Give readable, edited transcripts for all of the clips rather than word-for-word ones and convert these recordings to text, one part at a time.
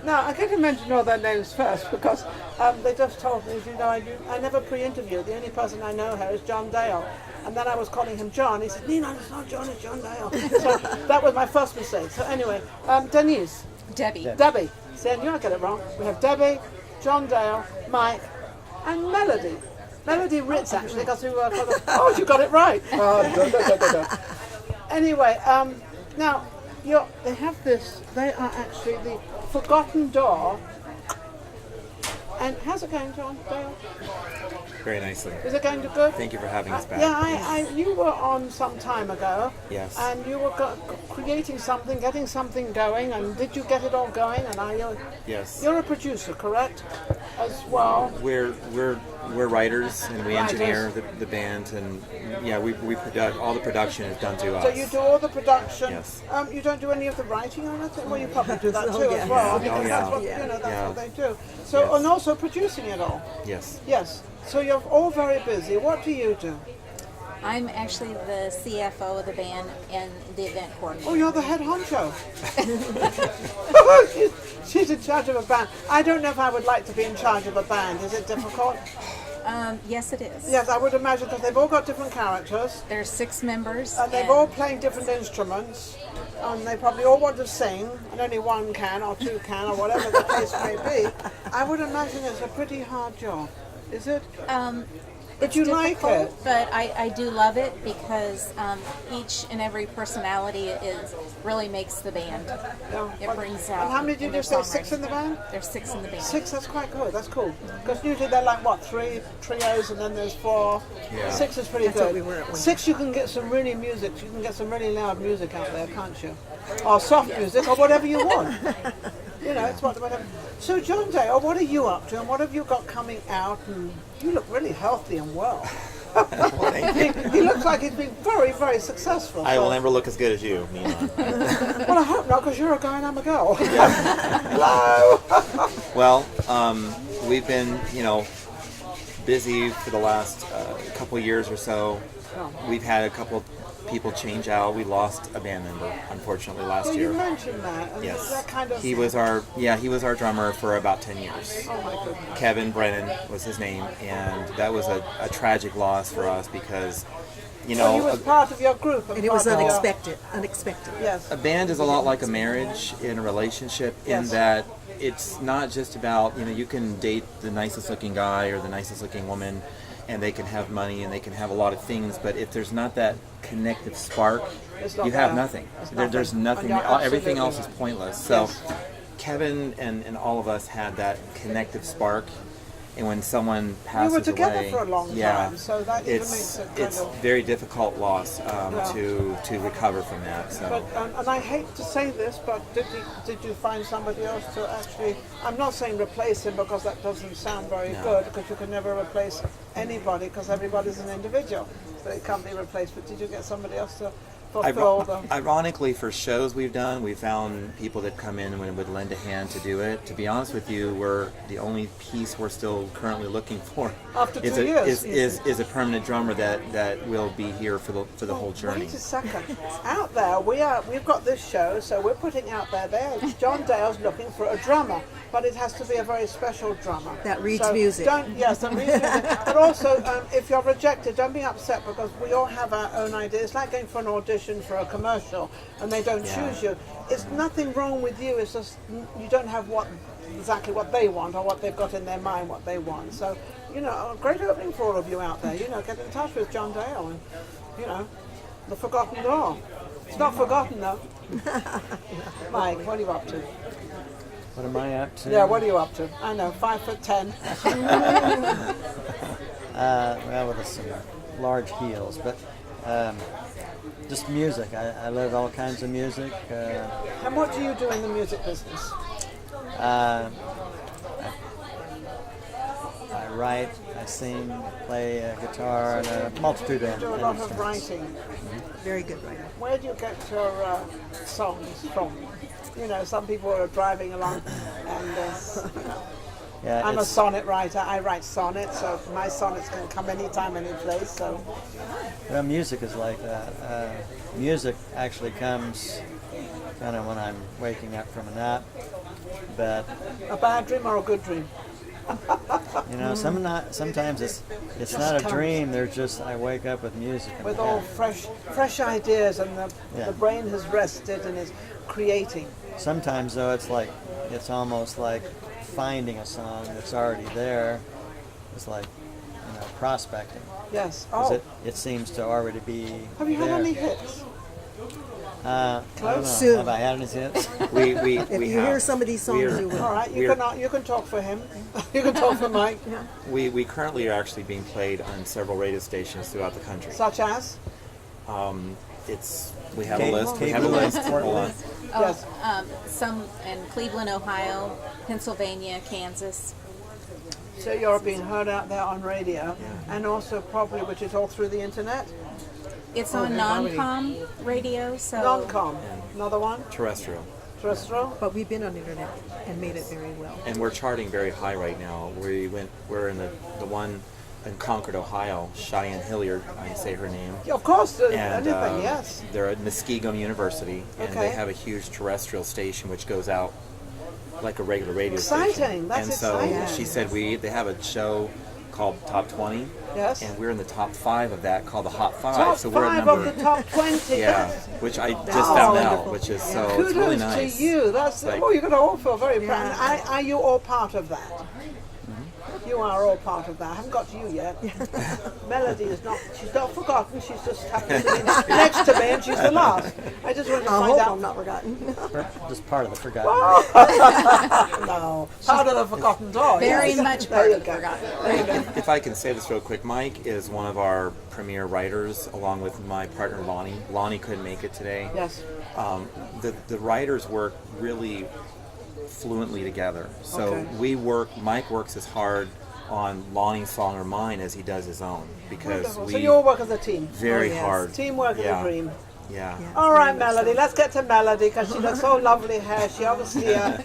Now, I get to mention all their names first because they just told me, I never pre-interviewed. The only person I know here is John Dale. And then I was calling him John. He said, Ninon, it's not John, it's John Dale. So that was my first mistake. So anyway, Denise. Debbie. See, I knew I got it wrong. We have Debbie, John Dale, Mike, and Melody. Melody Ritz, actually, because we were oh, you got it right. Anyway, now, they have this, they are actually the Forgotten Door. And how's it going, John Dale? Very nicely. Is it going to good? Thank you for having us back. Yeah, you were on some time ago. Yes. And you were creating something, getting something going, and did you get it all going? And are you? Yes. You're a producer, correct? As well. We're writers and we engineer the band, and we all the production is done to us. So you do all the production. Yes. You don't do any of the writing on it. Well, you probably do that too as well. Because that's what they do. So and also producing it all. Yes. Yes. So you're all very busy. What do you do? I'm actually the CFO of the band and the event coordinator. Oh, you're the head honcho. She's in charge of a band. I don't know if I would like to be in charge of a band. Is it difficult? Yes, it is. Yes, I would imagine, because they've all got different characters. There's 6 members. And they've all playing different instruments. And they probably all want to sing, and only one can, or 2 can, or whatever the case may be. I would imagine it's a pretty hard job. Is it? But you like it? But I do love it because each and every personality really makes the band. Yeah. It brings out. And how many did you say? 6 in the band? There's 6 in the band. 6, that's quite good. That's cool. Because usually they're like, 3 trios and then there's 4. Yeah. 6 is pretty That's good. what we were at one 6, you can get some really music. You can get some really loud music out there, can't you? Or soft music, or whatever you want. It's whatever. So, John Dale, what are you up to, and what have you got coming out? And you look really healthy and well. He looks like he's been very, very successful. I will never look as good as you, Ninon. Well, I hope not, because you're a guy and I'm a girl. Hello. Well, we've been, busy for the last couple years or so. We've had a couple people change out. We lost a band member, unfortunately, last year. You mentioned that. And Yes. that kind of He was our drummer for about 10 years. Oh my goodness. Kevin Brennan was his name, and that was a tragic loss for us because, He was part of your group. And it was unexpected. Yes. a band is a lot like a marriage in a relationship in Yes. that it's not just about, you can date the nicest looking guy or the nicest looking woman, and they can have money and they can have a lot of things, but if there's not that connective spark, you have nothing. There's nothing. Everything else is pointless. So Kevin and all of us had that connective spark, and when someone passes We were together away, for a long time, so that even makes it it's very difficult loss to recover from that. So. But and I hate to say this, but did you find somebody else to actually? I'm not saying replace him because that doesn't sound very good, because you can never replace anybody because everybody's an individual, so it can't be replaced. But did you get somebody else to fulfill the? Ironically, for shows we've done, we found people that come in and would lend a hand to do it. To be honest with you, we're the only piece we're still currently looking for. After 2 years, is a permanent drummer that will be here for the whole journey. Wait a second. Out there, we've got this show, so we're putting out there. John Dale's looking for a drummer, but it has to be a very special drummer That reads music. That reads music. But also, if you're rejected, don't be upset, because we all have our own ideas. It's like going for an audition for a commercial and they don't choose you. It's nothing wrong with you. It's just you don't have exactly what they want, or what they've got in their mind what they want. So, a great opening for all of you out there. Get in touch with John Dale and, the Forgotten Door. It's not forgotten though. Mike, what are you up to? What am I up to? Yeah, what are you up to? I know, 5'10". Well, with some large heels, but just music. I love all kinds of music. And what do you do in the music business? I write, I sing, play guitar, and a multitude of You do a lot of instruments. writing. Very good writer. Where do you get your songs from? Some people are driving along, and Yeah, I'm a it's- sonnet writer. I write sonnets, so my sonnets can come anytime, any place. So Well, music is like that. Music actually comes kind of when I'm waking up from a nap, but A bad dream or a good dream? you know, sometimes it's Just not a comes. dream. There's just I wake up with music in With my all head. fresh ideas, and Yeah. the brain has rested and is creating. Sometimes though, it's almost like finding a song that's already there. It's like, you know, prospecting. Yes. 'Cause Oh, it seems to already be have you had there. any hits? I don't know. Soon. Have I had any hits? We If we you have. hear some of these songs, We're- you will. All right, We're- you can talk for him. You can talk for Mike. We currently are actually being played on several radio stations throughout the country. Such as? We have a Cable- list. We have a cable list. Hold on. Yes. Some in Cleveland, Ohio, Pennsylvania, Kansas. So you're being heard out there on radio, and also probably, which is all through the internet. It's on non-com radio, so Non-com. Another one. Terrestrial. Terrestrial. But we've been on the internet and made it very well. And we're charting very high right now. We're in the one in Concord, Ohio. Cheyenne Hilliard, I say her name. Yeah, of course, And anything. Yes. they're at Muskego University, and Okay. they have a huge terrestrial station which goes out like a regular radio Exciting. station. That's and so exciting. she said they have a show called Top 20, Yes. and we're in the top 5 of that called the Hot 5. Top so we're at 5 number of the top 20. yeah, which I just Oh, found out, wonderful. which is so Kudos it's really nice. to you. That's Like- you're going to all feel very proud. Yeah. And are you all part of that? You are all part of that. I haven't got to you yet. Melody is not. She's not forgotten. She's just happened to be next to me, and she's the last. I just want to I find hope out. I'm not forgotten. Just part of the forgotten. No, part of the forgotten dog. very yes. much There part you of go. forgotten. There you go. If I can say this real quick, Mike is one of our premier writers, along with my partner Lonnie. Lonnie couldn't make it today. Yes. The writers work really fluently together. So Okay. Mike works as hard on Lonnie's song or mine as he does his own, because Wonderful. we So you all work as a team. very Oh, yes. hard. Teamwork is Yeah. a dream. Yeah. All right, Melody. Let's get to Melody because she has so lovely hair. She obviously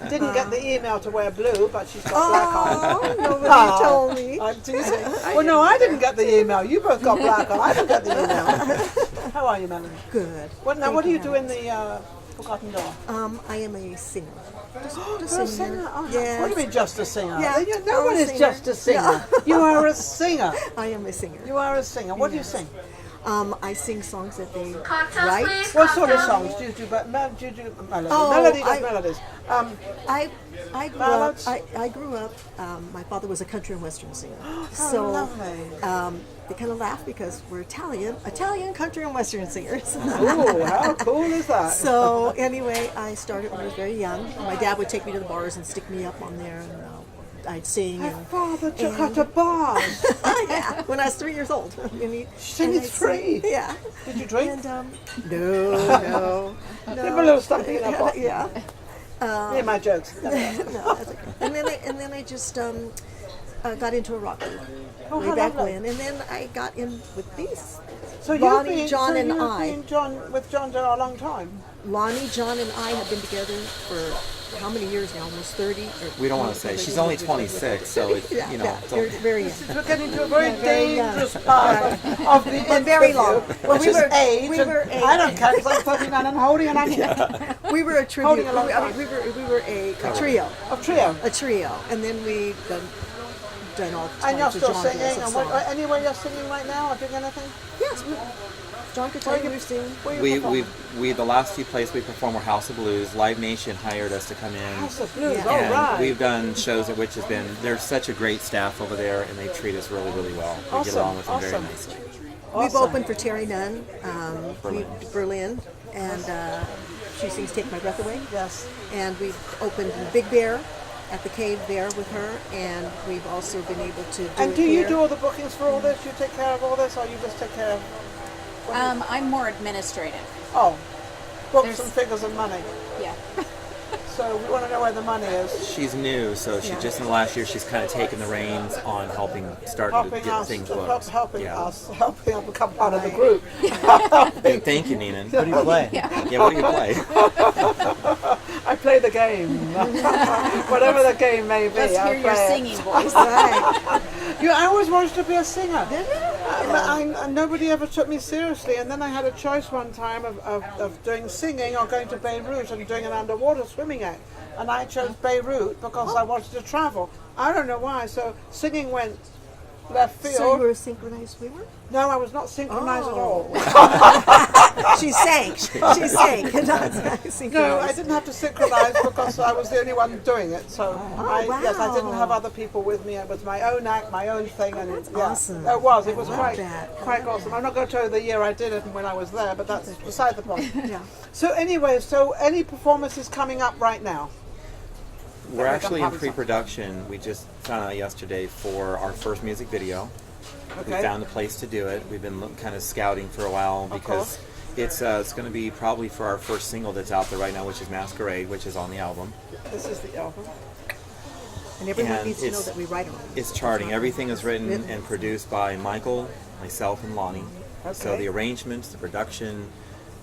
didn't get the email to wear blue, but she's got black on. Oh, nobody Ah, told me. I'm teasing. Well, no, I didn't get the email. You both got black on. I didn't get the email. How are you, Melody? Good. What now? Thank What do you very do in much. the Forgotten Door? I am a singer. Just You're a singer. Oh, Yes. What do you mean, just a singer? Yeah, No I'm one a is singer. just a singer. You are a singer. I am a singer. You are a singer. What do you sing? I sing songs that they write. What sort of songs do you do? But do you do melody? Oh, Melody does I- melodies. I grew Ballads? up. I grew up. My father was a country and western singer. So lovely. they kind of laugh because we're Italian country and western singers. Ooh, how cool is that? So anyway, I started when I was very young. My dad would take me to the bars and stick me up on there, and I'd sing. My And father took her to bars. yeah, when I was 3 years old. She and was I'd sing. 3? Yeah. Did you drink? And no. Give a little something in a bottle. Yeah. Hear my jokes. No, that's okay. And then I just got into a rock group Oh, way how back lovely. when, and then I got in with these. So Lonnie, John, and I. You've been with John for a long time. Lonnie, John, and I have been together for how many years now? Almost 30. We don't want to say. She's only 26, so it's, Yeah, you know. yeah, it's you're very young. We're getting to a very very young. dangerous part of the But very interview, long. Well, which we is were- age. we and were age. I don't care because I'm 39 and holding an onion. We were a tribute. Holding a long I mean, we were a trio. A trio. A trio, and then we done all And you're types of still genres singing. of And songs. anywhere you're singing right now or doing anything? Yes, John could tell you we sing. Where you performing? We the last two places we performed were House of Blues. Live Nation hired us to come in. House of Blues. Yeah. All And right. we've done shows at which has been, there's such a great staff over there, and they treat us really, really well. We Awesome, get along with them very awesome. nicely. We've Awesome. opened for Terry Nunn, Berlin, and she sings "Take My Breath Away." Yes. And we've opened in Big Bear at the Cave there with her, and we've also been able to do. And it do you here. do all the bookings for all this? You take care of all this, or you just take care of? I'm more administrative. Oh, books There's- and figures and money. Yeah. So we want to know where the money is. She's new, so she just in the last year she's kind of taken the reins on starting to Helping get us, things to booked. helping yeah. us, helping us become part of the group. And thank you, Ninon. What do you play? Yeah, what do you play? I play the game, whatever the game may be. Let's I hear your play it. singing voice. Right. I always wanted to be a singer. Did you? Nobody ever took me seriously, and then I had a choice one time of doing singing or going to Beirut and doing an underwater swimming act, and I chose Beirut because I wanted to travel. I don't know why, so singing went left field. So you were a synchronized swimmer? No, I was not synchronized at all. She sank. She sank. Not synchronized. No, I didn't have to synchronize because I was the only one doing it. So yes, I didn't have other people with me. It was my own act, my own thing, and that's yeah, awesome. It was. It I was love quite that. quite awesome. I'm not going to tell you the year I did it and when I was there, but that's beside the point. Yeah. So anyway, so any performances coming up right now? We're actually in pre-production. We just found out yesterday for our first music video. We Okay. found a place to do it. We've been kind of scouting for a while because it's going to be probably for our first single that's out there right now, which is Masquerade, which is on the album. This is the album. And everyone And needs to know it's- that we write them. It's charting. Everything is written and produced by Michael, myself, and Lonnie. So Okay. the arrangements, the production,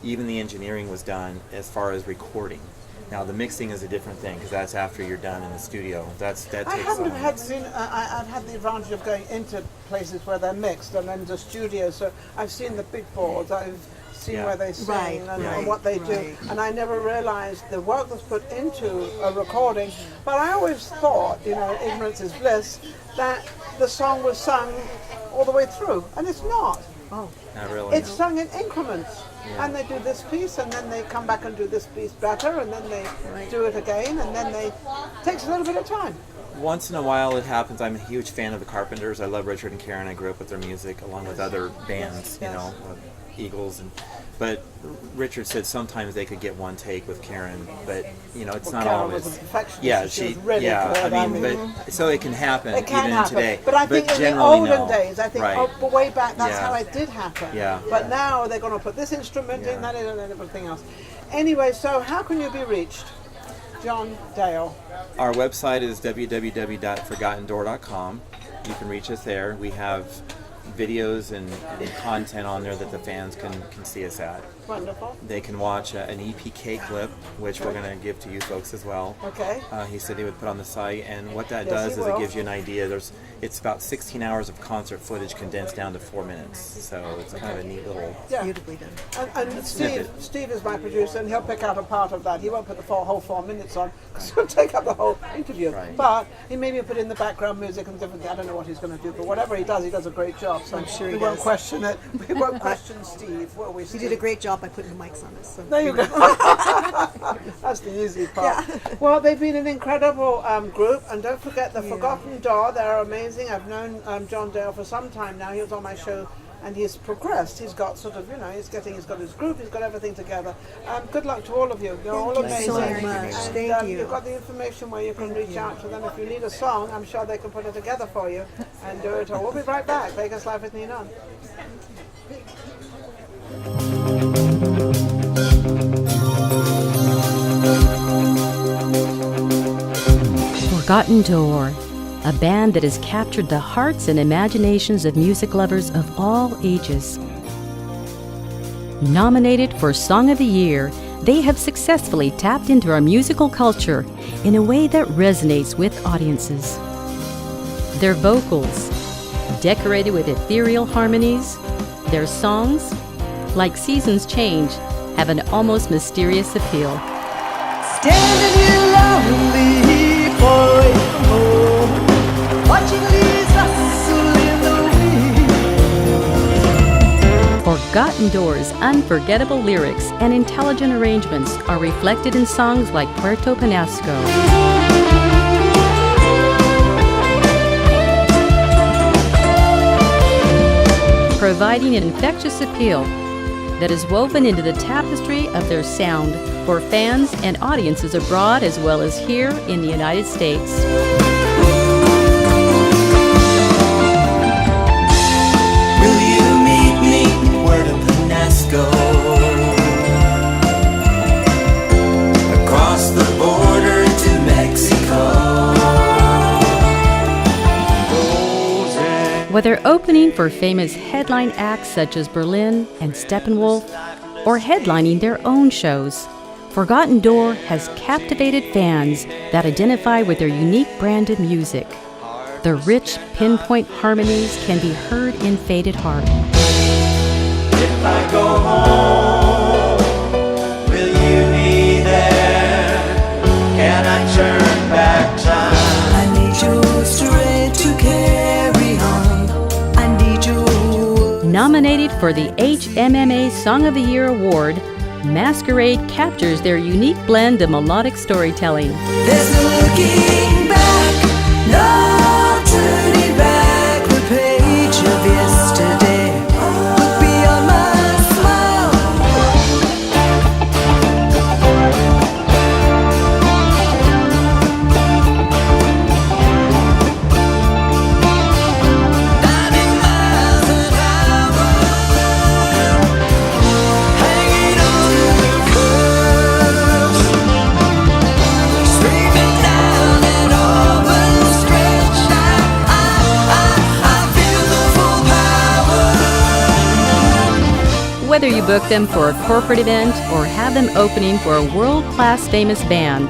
even the engineering was done as far as recording. Now the mixing is a different thing because that's after you're done in the studio. That I takes haven't on. had seen. I've had the advantage of going into places where they're mixed and then the studio. So I've seen the big boards. I've seen Yeah. where they sing Right, and right, what they do. right. And I never realized the work that's put into a recording. But I always thought, ignorance is bliss, that the song was sung all the way through, and it's not. Oh, Not really. It's sung in increments. Yeah. And they do this piece, and then they come back and do this piece better, and then they do it again, and then it takes a little bit of time. Once in a while it happens. I'm a huge fan of the Carpenters. I love Richard and Karen. I grew up with their music along with other bands, Yes. Eagles. But Richard said sometimes they could get one take with Karen, but it's not Karen always. was a perfectionist, Yeah, and she was really yeah. good, I mean, but so it can happen It can even happen, today. but I think in the generally, olden no. days, I think Right. but way back, that's Yeah. how it did happen. Yeah. But now they're going to put this instrument in, Yeah. that in, and everything else. Anyway, so how can you be reached, John Dale? Our website is www.forgottendoor.com. You can reach us there. We have videos and content on there that the fans can see us at. Wonderful. They can watch an EPK clip, which we're going to give to you folks as well. Okay. He said he would put on the site, and what that Yes, does he is it will. gives you an idea. It's about 16 hours of concert footage condensed down to 4 minutes, so it's kind of a neat little. Yeah. beautifully done. And Snippet. Steve is my producer, and he'll pick out a part of that. He won't put the whole 4 minutes on because he'll take up the whole interview. Right. But he maybe put in the background music and different. I don't know what he's going to do, but whatever he does a great job. So I'm sure he we won't does. question it. We won't question Steve, will we? He Steve? did a great job by putting the mics on us. So. There you go. That's the easy part. Well, they've been an incredible group, and don't forget the Forgotten Door. They're amazing. I've known John Dale for some time now. He was on my show, and he's progressed. He's got he's got his group. He's got everything together. Good luck to all of you. You're all Thank you amazing. so much. And, Thank you. You've got the information where you can reach out to them if you need a song. I'm sure they can put it together for you and do it all. We'll be right back. Vegas Live with Ninon. Forgotten Door, a band that has captured the hearts and imaginations of music lovers of all ages. Nominated for Song of the Year, they have successfully tapped into our musical culture in a way that resonates with audiences. Their vocals, decorated with ethereal harmonies, their songs, like seasons change, have an almost mysterious appeal. Standing here lonely, far away from home, watching leaves rustle in the wind. Forgotten Door's unforgettable lyrics and intelligent arrangements are reflected in songs like Puerto Penasco. Providing an infectious appeal that is woven into the tapestry of their sound for fans and audiences abroad as well as here in the United States. Will you meet me Puerto Penasco? Across the border to Mexico. Whether opening for famous headline acts such as Berlin and Steppenwolf, or headlining their own shows, Forgotten Door has captivated fans that identify with their unique brand of music. The rich pinpoint harmonies can be heard in Faded Heart. If I go home, will you be there? Can I turn back time? I need your strength to carry on. I need your... Nominated for the HMMA Song of the Year Award, Masquerade captures their unique blend of melodic storytelling. There's no looking back, no turning back the page of yesterday. Look beyond my smile. Ninety miles an hour, hanging on the curves, screaming down an open stretch. I feel the full power. Whether you book them for a corporate event or have them opening for a world-class famous band,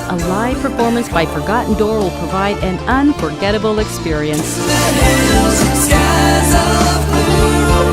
a live performance by Forgotten Door will provide an unforgettable experience. The hills and skies of blue.